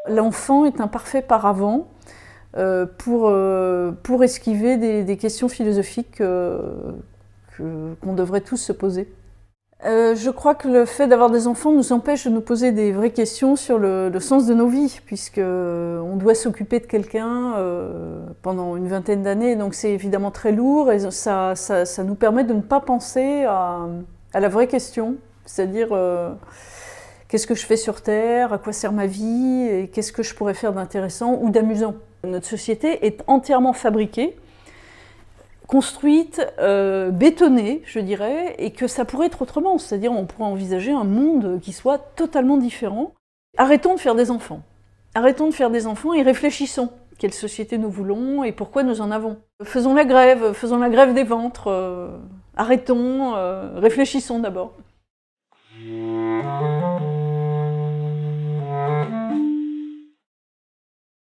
L'enfant est un parfait paravent pour esquiver des questions philosophiques qu'on devrait tous se poser. Je crois que le fait d'avoir des enfants nous empêche de nous poser des vraies questions sur le sens de nos vies, puisqu'on doit s'occuper de quelqu'un pendant une vingtaine d'années, donc c'est évidemment très lourd et ça nous permet de ne pas penser à la vraie question, c'est-à-dire qu'est-ce que je fais sur Terre, à quoi sert ma vie, et qu'est-ce que je pourrais faire d'intéressant ou d'amusant. Notre société est entièrement fabriquée, construite, bétonnée, je dirais, et que ça pourrait être autrement, c'est-à-dire on pourrait envisager un monde qui soit totalement différent. Arrêtons de faire des enfants. Arrêtons de faire des enfants et réfléchissons. Quelle société nous voulons et pourquoi nous en avons. Faisons la grève des ventres, arrêtons, réfléchissons d'abord.